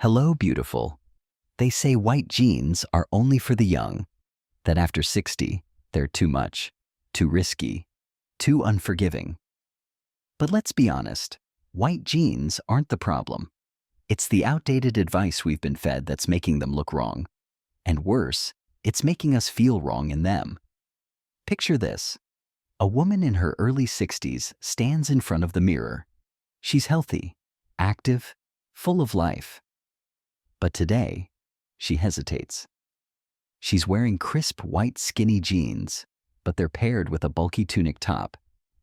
Hello, beautiful. They say white jeans are only for the young, that after 60, they're too much, too risky, too unforgiving. But let's be honest, white jeans aren't the problem. It's the outdated advice we've been fed that's making them look wrong. And worse, it's making us feel wrong in them. Picture this. A woman in her early 60s stands in front of the mirror. She's healthy, active, full of life. But today, she hesitates. She's wearing crisp white skinny jeans, but they're paired with a bulky tunic top,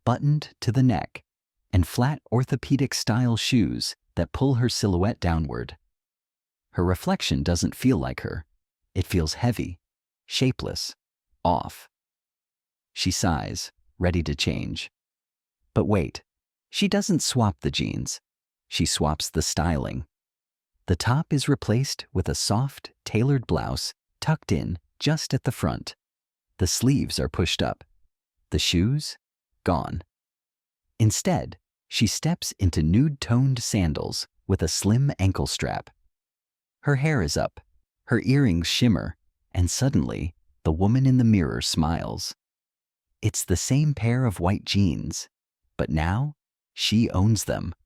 buttoned to the neck, and flat orthopedic-style shoes that pull her silhouette downward. Her reflection doesn't feel like her. It feels heavy, shapeless, off. She sighs, ready to change. But wait, she doesn't swap the jeans. She swaps the styling. The top is replaced with a soft, tailored blouse tucked in just at the front. The sleeves are pushed up. The shoes? Gone. Instead, she steps into nude-toned sandals with a slim ankle strap. Her hair is up, her earrings shimmer, and suddenly, the woman in the mirror smiles. It's the same pair of white jeans, but now, she owns them.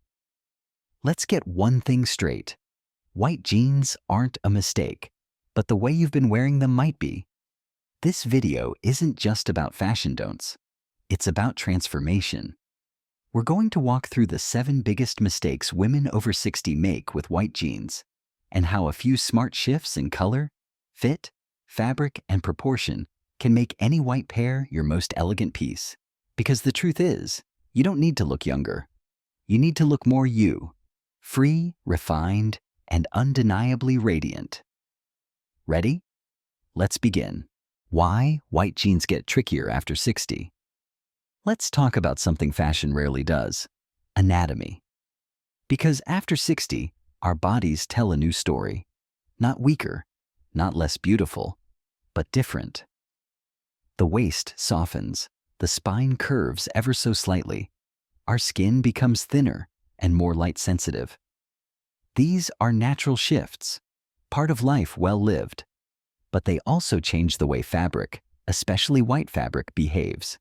Let's get one thing straight. White jeans aren't a mistake, but the way you've been wearing them might be. This video isn't just about fashion don'ts. It's about transformation. We're going to walk through the 7 biggest mistakes women over 60 make with white jeans, and how a few smart shifts in color, fit, fabric, and proportion can make any white pair your most elegant piece. Because the truth is, you don't need to look younger. You need to look more you, free, refined, and undeniably radiant. Ready? Let's begin. Why white jeans get trickier after 60. Let's talk about something fashion rarely does: anatomy. Because after 60, our bodies tell a new story. Not weaker, not less beautiful, but different. The waist softens, the spine curves ever so slightly. Our skin becomes thinner and more light-sensitive. These are natural shifts, part of life well lived. But they also change the way fabric, especially white fabric, behaves.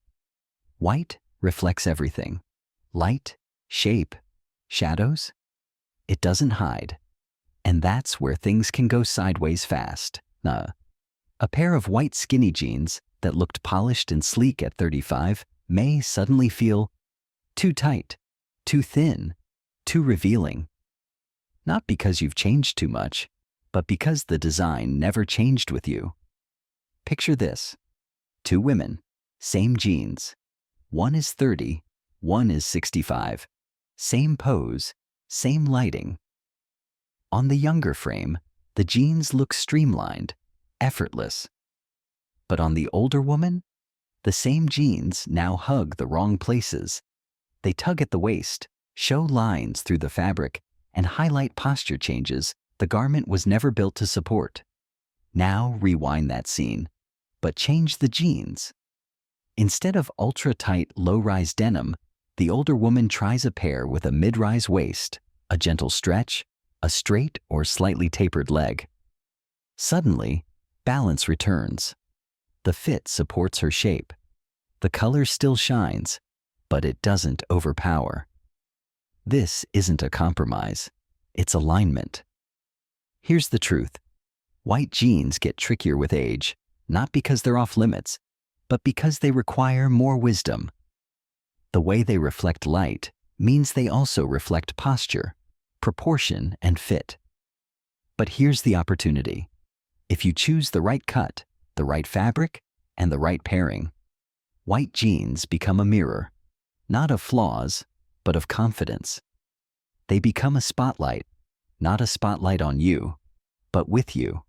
White reflects everything: light, shape, shadows. It doesn't hide. And that's where things can go sideways fast. A pair of white skinny jeans that looked polished and sleek at 35 may suddenly feel too tight, too thin, too revealing. Not because you've changed too much, but because the design never changed with you. Picture this. 2 women, same jeans. One is 30, one is 65. Same pose, same lighting. On the younger frame, the jeans look streamlined, effortless. But on the older woman, the same jeans now hug the wrong places. They tug at the waist, show lines through the fabric, and highlight posture changes the garment was never built to support. Now rewind that scene, but change the jeans. Instead of ultra-tight, low-rise denim, the older woman tries a pair with a mid-rise waist, a gentle stretch, a straight or slightly tapered leg. Suddenly, balance returns. The fit supports her shape. The color still shines, but it doesn't overpower. This isn't a compromise. It's alignment. Here's the truth. White jeans get trickier with age, not because they're off limits, but because they require more wisdom. The way they reflect light means they also reflect posture, proportion, and fit. But here's the opportunity. If you choose the right cut, the right fabric, and the right pairing, white jeans become a mirror, not of flaws, but of confidence. They become a spotlight, not a spotlight on you, but with you.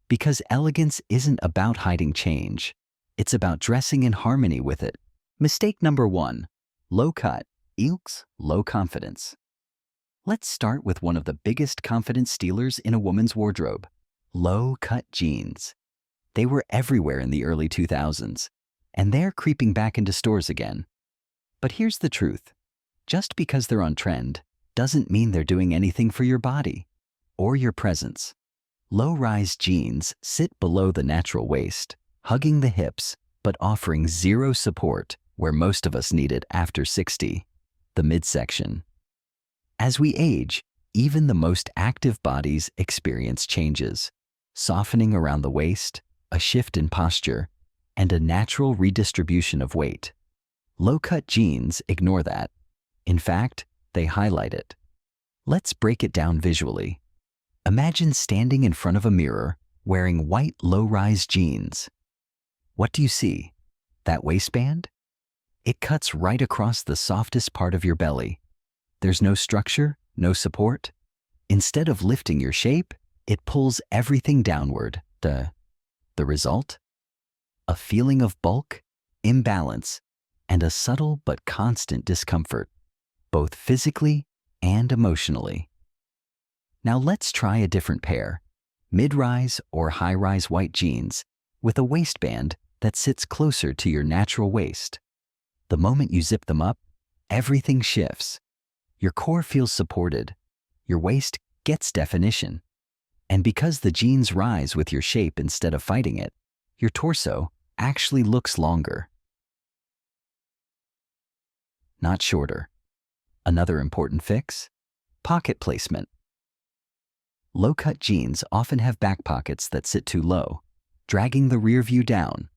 Because elegance isn't about hiding change. It's about dressing in harmony with it. Mistake number 1, low cut equals low confidence. Let's start with one of the biggest confidence stealers in a woman's wardrobe: low cut jeans. They were everywhere in the early 2000s, and they're creeping back into stores again. But here's the truth. Just because they're on trend doesn't mean they're doing anything for your body. or your presence. Low-rise jeans sit below the natural waist, hugging the hips, but offering zero support where most of us need it after 60, the midsection. As we age, even the most active bodies experience changes, softening around the waist, a shift in posture, and a natural redistribution of weight. Low-cut jeans ignore that. In fact, they highlight it. Let's break it down visually. Imagine standing in front of a mirror wearing white low-rise jeans. What do you see? That waistband? It cuts right across the softest part of your belly. There's no structure, no support. Instead of lifting your shape, it pulls everything downward. The result? A feeling of bulk, imbalance, and a subtle but constant discomfort, both physically and emotionally. Now let's try a different pair, mid-rise or high-rise white jeans with a waistband that sits closer to your natural waist. The moment you zip them up, everything shifts. Your core feels supported, your waist gets definition. And because the jeans rise with your shape instead of fighting it, your torso actually looks longer, not shorter. Another important fix? Pocket placement. Low-cut jeans often have back pockets that sit too low, dragging the rear view down.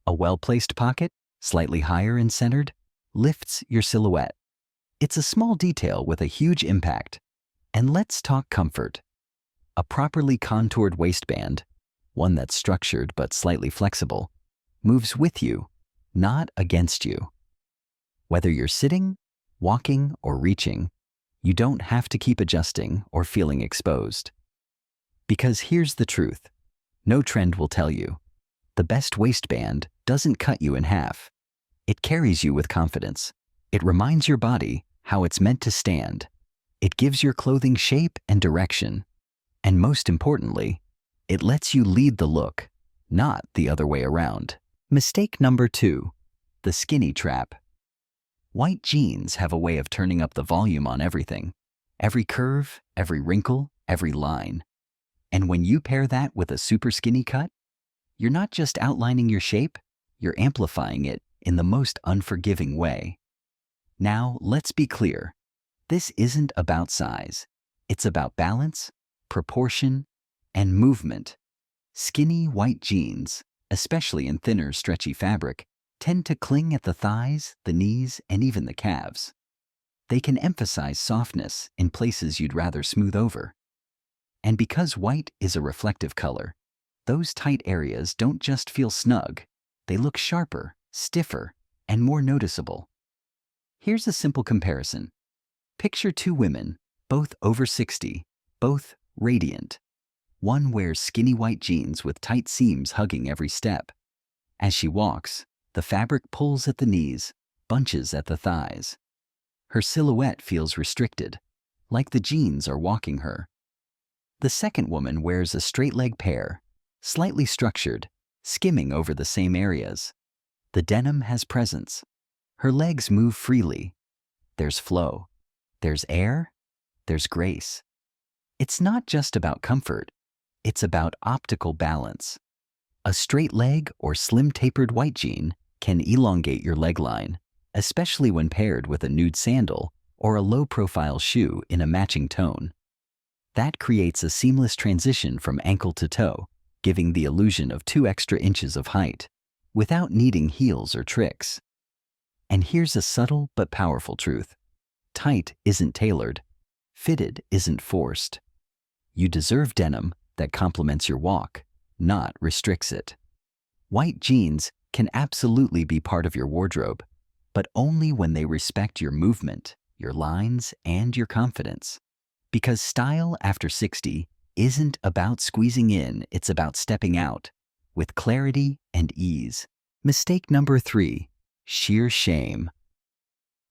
A well-placed pocket, slightly higher and centered, lifts your silhouette. It's a small detail with a huge impact. And let's talk comfort. A properly contoured waistband, one that's structured but slightly flexible, moves with you, not against you. Whether you're sitting, walking, or reaching, you don't have to keep adjusting or feeling exposed. Because here's the truth. No trend will tell you. The best waistband doesn't cut you in half. It carries you with confidence. It reminds your body how it's meant to stand. It gives your clothing shape and direction. And most importantly, it lets you lead the look, not the other way around. Mistake number 2, the skinny trap. White jeans have a way of turning up the volume on everything. Every curve, every wrinkle, every line. And when you pair that with a super skinny cut, you're not just outlining your shape, you're amplifying it in the most unforgiving way. Now, let's be clear. This isn't about size. It's about balance, proportion, and movement. Skinny white jeans, especially in thinner, stretchy fabric, tend to cling at the thighs, the knees, and even the calves. They can emphasize softness in places you'd rather smooth over. And because white is a reflective color, those tight areas don't just feel snug, they look sharper, stiffer, and more noticeable. Here's a simple comparison. Picture 2 women, both over 60, both radiant. One wears skinny white jeans with tight seams hugging every step. As she walks, the fabric pulls at the knees, bunches at the thighs. Her silhouette feels restricted, like the jeans are walking her. The second woman wears a straight-leg pair, slightly structured, skimming over the same areas. The denim has presence. Her legs move freely. There's flow. There's air. There's grace. It's not just about comfort. It's about optical balance. A straight leg or slim-tapered white jean can elongate your leg line, especially when paired with a nude sandal or a low-profile shoe in a matching tone. That creates a seamless transition from ankle to toe, giving the illusion of 2 extra inches of height, without needing heels or tricks. And here's a subtle but powerful truth. Tight isn't tailored. Fitted isn't forced. You deserve denim that complements your walk, not restricts it. White jeans can absolutely be part of your wardrobe, but only when they respect your movement, your lines, and your confidence. Because style after 60 isn't about squeezing in, it's about stepping out with clarity and ease. Mistake number 3, sheer shame.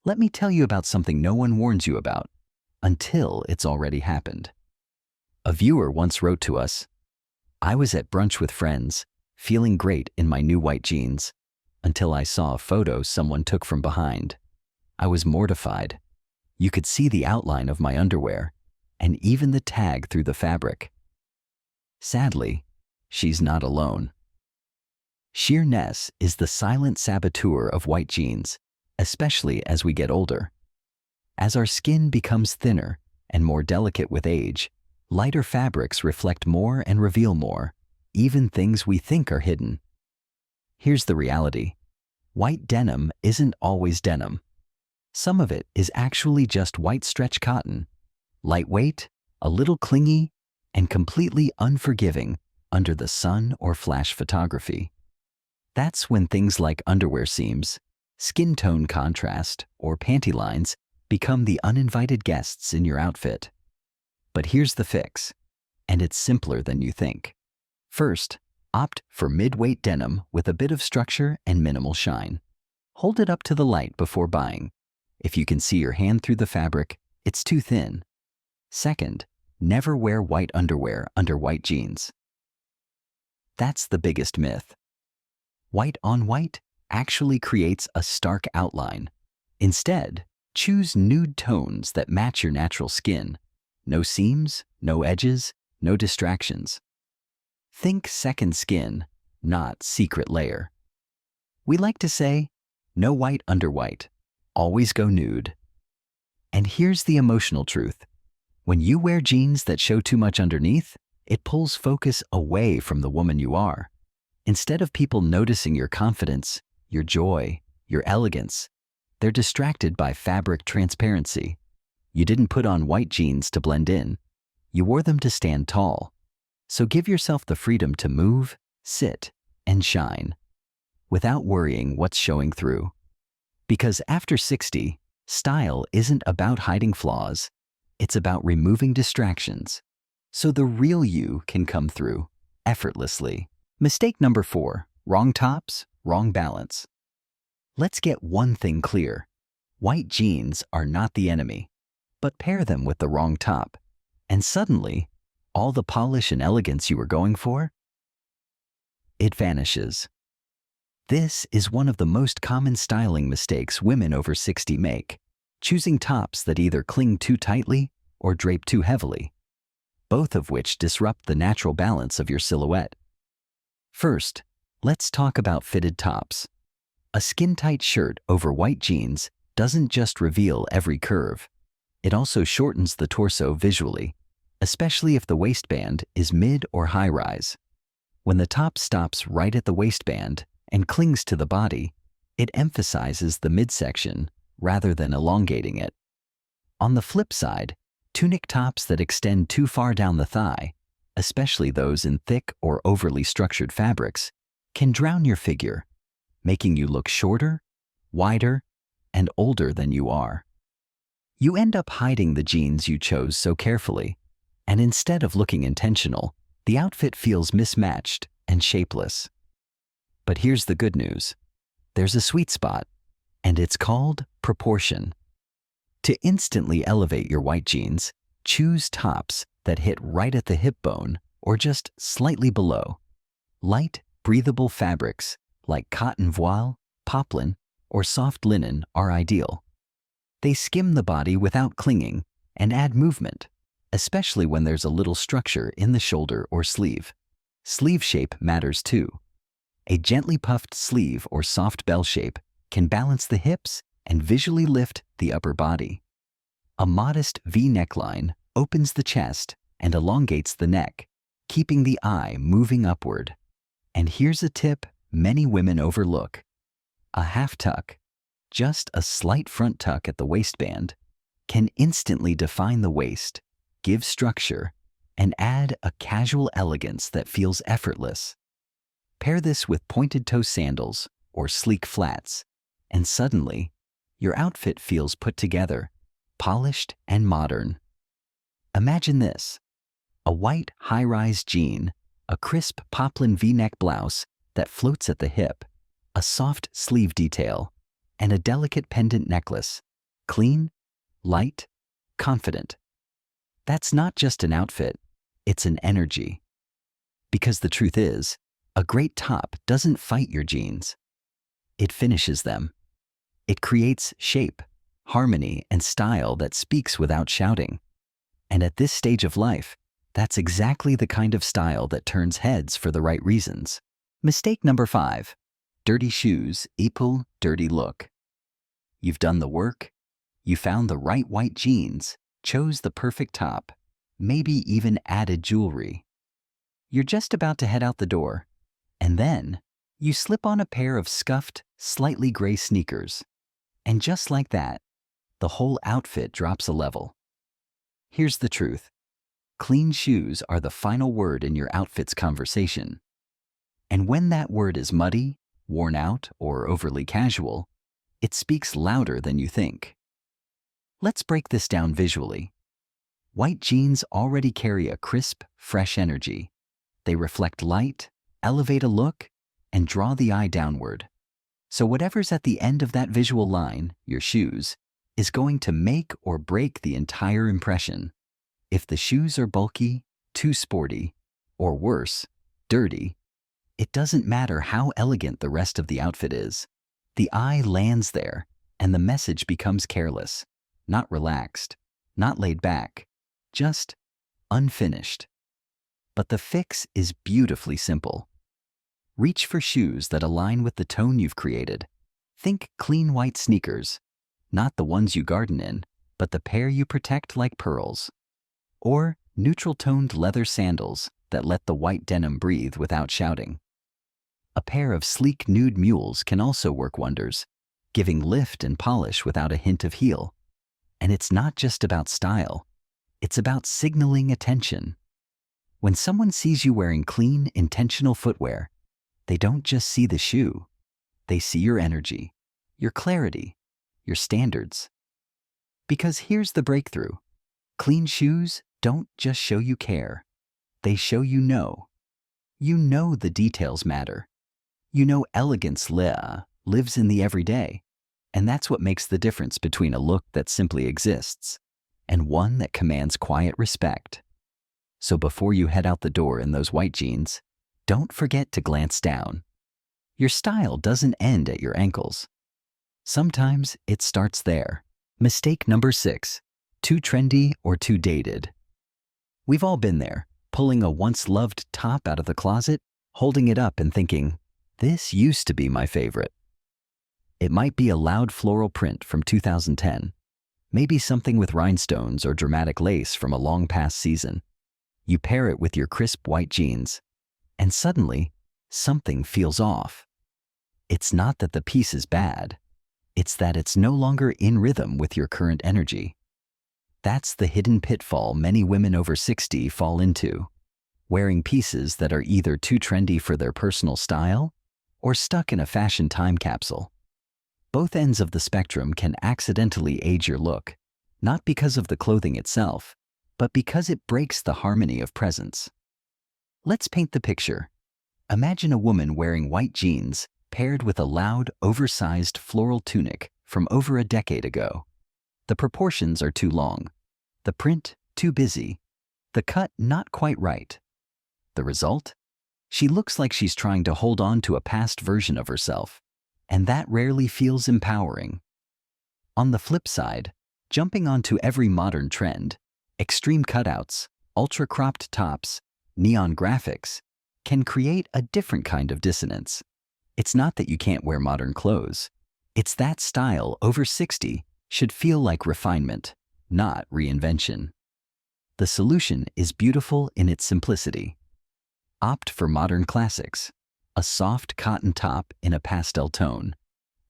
Let me tell you about something no one warns you about until it's already happened. A viewer once wrote to us, "I was at brunch with friends, feeling great in my new white jeans, until I saw a photo someone took from behind. I was mortified. You could see the outline of my underwear, and even the tag through the fabric. Sadly, she's not alone. Sheerness is the silent saboteur of white jeans, especially as we get older. As our skin becomes thinner and more delicate with age, lighter fabrics reflect more and reveal more, even things we think are hidden. Here's the reality. White denim isn't always denim. Some of it is actually just white stretch cotton, lightweight, a little clingy, and completely unforgiving under the sun or flash photography. That's when things like underwear seams, skin tone contrast, or panty lines become the uninvited guests in your outfit. But here's the fix, and it's simpler than you think. First, opt for mid-weight denim with a bit of structure and minimal shine. Hold it up to the light before buying. If you can see your hand through the fabric, it's too thin. Second, never wear white underwear under white jeans. That's the biggest myth. White on white actually creates a stark outline. Instead, choose nude tones that match your natural skin. No seams, no edges, no distractions. Think second skin, not secret layer. We like to say, no white under white. Always go nude. And here's the emotional truth. When you wear jeans that show too much underneath, it pulls focus away from the woman you are. Instead of people noticing your confidence, your joy, your elegance, they're distracted by fabric transparency. You didn't put on white jeans to blend in. You wore them to stand tall. So give yourself the freedom to move, sit, and shine, without worrying what's showing through. Because after 60, style isn't about hiding flaws. It's about removing distractions, so the real you can come through effortlessly. Mistake number 4, wrong tops, wrong balance. Let's get one thing clear. White jeans are not the enemy, but pair them with the wrong top, and suddenly, all the polish and elegance you were going for, it vanishes. This is one of the most common styling mistakes women over 60 make, choosing tops that either cling too tightly or drape too heavily, both of which disrupt the natural balance of your silhouette. First, let's talk about fitted tops. A skin-tight shirt over white jeans doesn't just reveal every curve. It also shortens the torso visually, especially if the waistband is mid or high-rise. When the top stops right at the waistband and clings to the body, it emphasizes the midsection rather than elongating it. On the flip side, tunic tops that extend too far down the thigh, especially those in thick or overly structured fabrics, can drown your figure, making you look shorter, wider, and older than you are. You end up hiding the jeans you chose so carefully, and instead of looking intentional, the outfit feels mismatched and shapeless. But here's the good news. There's a sweet spot, and it's called proportion. To instantly elevate your white jeans, choose tops that hit right at the hip bone or just slightly below. Light, breathable fabrics like cotton voile, poplin, or soft linen are ideal. They skim the body without clinging and add movement, especially when there's a little structure in the shoulder or sleeve. Sleeve shape matters too. A gently puffed sleeve or soft bell shape can balance the hips and visually lift the upper body. A modest V neckline opens the chest and elongates the neck, keeping the eye moving upward. And here's a tip many women overlook. A half tuck, just a slight front tuck at the waistband, can instantly define the waist, give structure, and add a casual elegance that feels effortless. Pair this with pointed-toe sandals or sleek flats, and suddenly, your outfit feels put together, polished and modern. Imagine this: a white high-rise jean, a crisp poplin V-neck blouse that floats at the hip, a soft sleeve detail, and a delicate pendant necklace. Clean, light, confident. That's not just an outfit, it's an energy. Because the truth is, a great top doesn't fight your jeans. It finishes them. It creates shape, harmony, and style that speaks without shouting. And at this stage of life, that's exactly the kind of style that turns heads for the right reasons. Mistake number 5. Dirty shoes equal dirty look. You've done the work. You found the right white jeans, chose the perfect top, maybe even added jewelry. You're just about to head out the door, and then you slip on a pair of scuffed, slightly gray sneakers. And just like that, the whole outfit drops a level. Here's the truth. Clean shoes are the final word in your outfit's conversation. And when that word is muddy, worn out, or overly casual, it speaks louder than you think. Let's break this down visually. White jeans already carry a crisp, fresh energy. They reflect light, elevate a look, and draw the eye downward. So whatever's at the end of that visual line, your shoes, is going to make or break the entire impression. If the shoes are bulky, too sporty, or worse, dirty, it doesn't matter how elegant the rest of the outfit is. The eye lands there, and the message becomes careless, not relaxed, not laid back, just unfinished. But the fix is beautifully simple. Reach for shoes that align with the tone you've created. Think clean white sneakers, not the ones you garden in, but the pair you protect like pearls. Or neutral-toned leather sandals that let the white denim breathe without shouting. A pair of sleek nude mules can also work wonders, giving lift and polish without a hint of heel. And it's not just about style, it's about signaling attention. When someone sees you wearing clean, intentional footwear, they don't just see the shoe, they see your energy, your clarity, your standards. Because here's the breakthrough. Clean shoes don't just show you care, they show you know. You know the details matter. You know elegance lives in the everyday, and that's what makes the difference between a look that simply exists and one that commands quiet respect. So before you head out the door in those white jeans, don't forget to glance down. Your style doesn't end at your ankles. Sometimes it starts there. Mistake number 6, too trendy or too dated. We've all been there, pulling a once-loved top out of the closet, holding it up and thinking, this used to be my favorite. It might be a loud floral print from 2010, maybe something with rhinestones or dramatic lace from a long-past season. You pair it with your crisp white jeans, and suddenly, something feels off. It's not that the piece is bad, it's that it's no longer in rhythm with your current energy. That's the hidden pitfall many women over 60 fall into, wearing pieces that are either too trendy for their personal style or stuck in a fashion time capsule. Both ends of the spectrum can accidentally age your look, not because of the clothing itself, but because it breaks the harmony of presence. Let's paint the picture. Imagine a woman wearing white jeans paired with a loud, oversized floral tunic from over a decade ago. The proportions are too long, the print too busy, the cut not quite right. The result? She looks like she's trying to hold on to a past version of herself, and that rarely feels empowering. On the flip side, jumping onto every modern trend, extreme cutouts, ultra-cropped tops, neon graphics, can create a different kind of dissonance. It's not that you can't wear modern clothes. It's that style over 60 should feel like refinement, not reinvention. The solution is beautiful in its simplicity. Opt for modern classics, a soft cotton top in a pastel tone,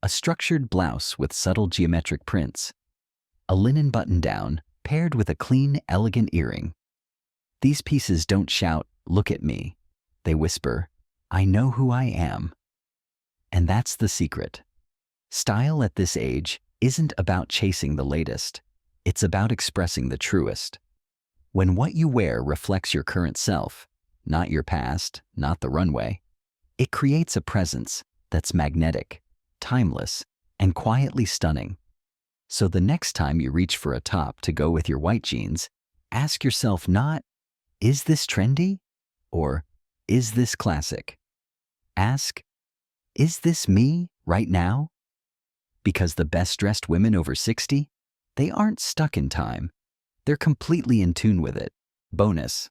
a structured blouse with subtle geometric prints, a linen button-down paired with a clean, elegant earring. These pieces don't shout, "Look at me." They whisper, "I know who I am." And that's the secret. Style at this age isn't about chasing the latest. It's about expressing the truest. When what you wear reflects your current self, not your past, not the runway, it creates a presence that's magnetic, timeless, and quietly stunning. So the next time you reach for a top to go with your white jeans, ask yourself not, "Is this trendy?" or "Is this classic?" Ask, "Is this me right now?" Because the best-dressed women over 60, they aren't stuck in time. They're completely in tune with it. Bonus,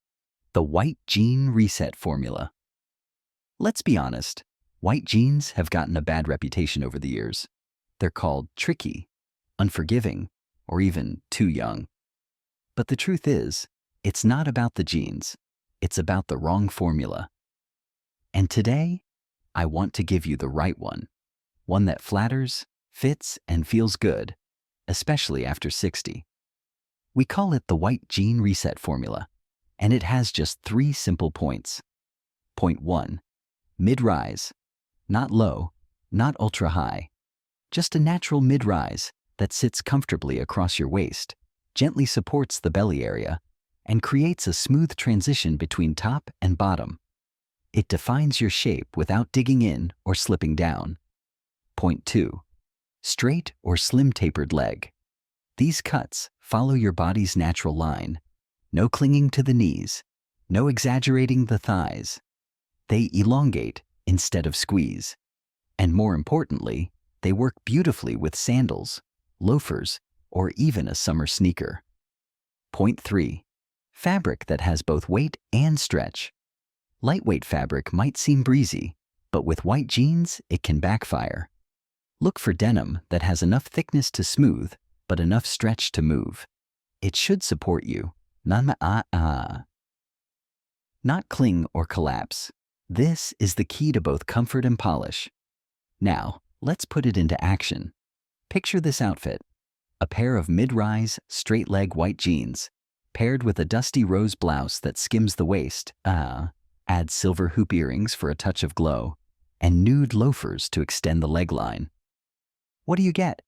the white jean reset formula. Let's be honest, white jeans have gotten a bad reputation over the years. They're called tricky, unforgiving, or even too young. But the truth is, it's not about the jeans. It's about the wrong formula. And today, I want to give you the right one that flatters, fits, and feels good, especially after 60. We call it the white jean reset formula, and it has just 3 simple points. Point 1, mid-rise, not low, not ultra-high, just a natural mid-rise that sits comfortably across your waist, gently supports the belly area, and creates a smooth transition between top and bottom. It defines your shape without digging in or slipping down. Point 2, straight or slim tapered leg. These cuts follow your body's natural line. No clinging to the knees, no exaggerating the thighs. They elongate instead of squeeze. And more importantly, they work beautifully with sandals, loafers, or even a summer sneaker. Point 3, fabric that has both weight and stretch. Lightweight fabric might seem breezy, but with white jeans, it can backfire. Look for denim that has enough thickness to smooth, but enough stretch to move. It should support you, not cling or collapse. This is the key to both comfort and polish. Now, let's put it into action. Picture this outfit: a pair of mid-rise, straight-leg white jeans, paired with a dusty rose blouse that skims the waist. Add silver hoop earrings for a touch of glow, and nude loafers to extend the leg line. What do you get?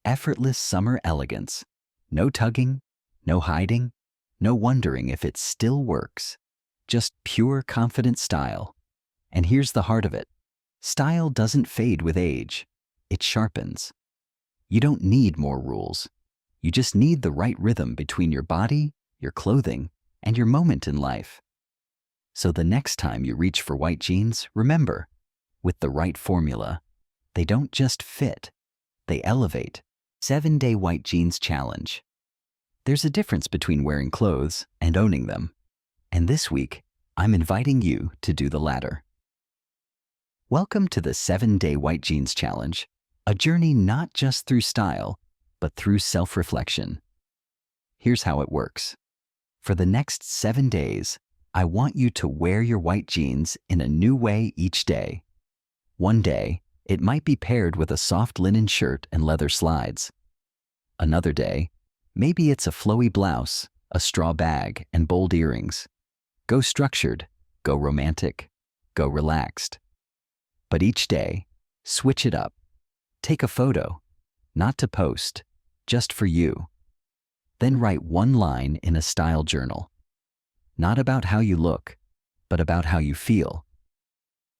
Effortless summer elegance. No tugging, no hiding, no wondering if it still works. Just pure confident style. And here's the heart of it. Style doesn't fade with age. It sharpens. You don't need more rules. You just need the right rhythm between your body, your clothing, and your moment in life. So the next time you reach for white jeans, remember, with the right formula, they don't just fit, they elevate. 7-Day White Jeans Challenge. There's a difference between wearing clothes and owning them. And this week, I'm inviting you to do the latter. Welcome to the 7-Day White Jeans Challenge, a journey not just through style, but through self-reflection. Here's how it works. For the next 7 days, I want you to wear your white jeans in a new way each day. One day, it might be paired with a soft linen shirt and leather slides. Another day, maybe it's a flowy blouse, a straw bag, and bold earrings. Go structured, go romantic, go relaxed. But each day, switch it up. Take a photo, not to post, just for you. Then write one line in a style journal. Not about how you look, but about how you feel.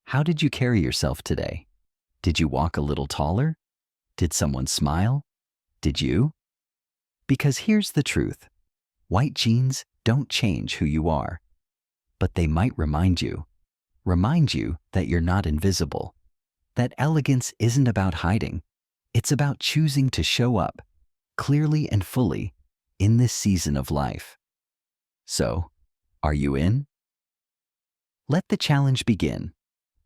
How did you carry yourself today? Did you walk a little taller? Did someone smile? Did you? Because here's the truth. White jeans don't change who you are, but they might remind you that you're not invisible. That elegance isn't about hiding. It's about choosing to show up, clearly and fully, in this season of life. So, are you in? Let the challenge begin,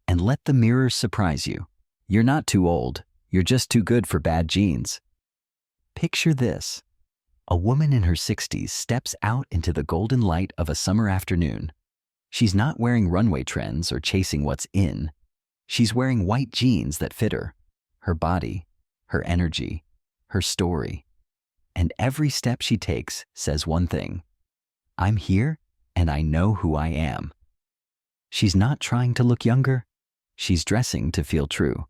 and let the mirror surprise you. You're not too old, you're just too good for bad jeans. Picture this. A woman in her 60s steps out into the golden light of a summer afternoon. She's not wearing runway trends or chasing what's in. She's wearing white jeans that fit her body, her energy, her story. And every step she takes says one thing: I'm here and I know who I am. She's not trying to look younger. She's dressing to feel true.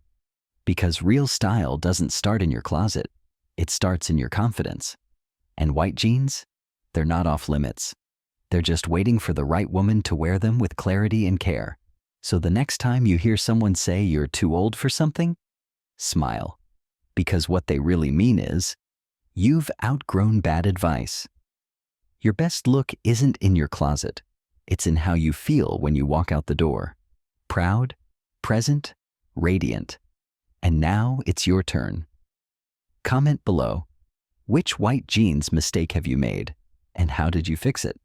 Because real style doesn't start in your closet. It starts in your confidence. And white jeans, they're not off limits. They're just waiting for the right woman to wear them with clarity and care. So the next time you hear someone say you're too old for something, smile. Because what they really mean is, you've outgrown bad advice. Your best look isn't in your closet. It's in how you feel when you walk out the door. Proud, present, radiant. And now it's your turn. Comment below, which white jeans mistake have you made? And how did you fix it?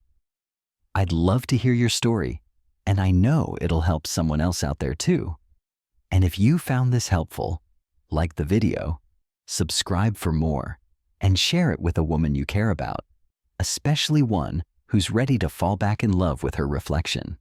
I'd love to hear your story, and I know it'll help someone else out there too. And if you found this helpful, like the video, subscribe for more, and share it with a woman you care about, especially one who's ready to fall back in love with her reflection.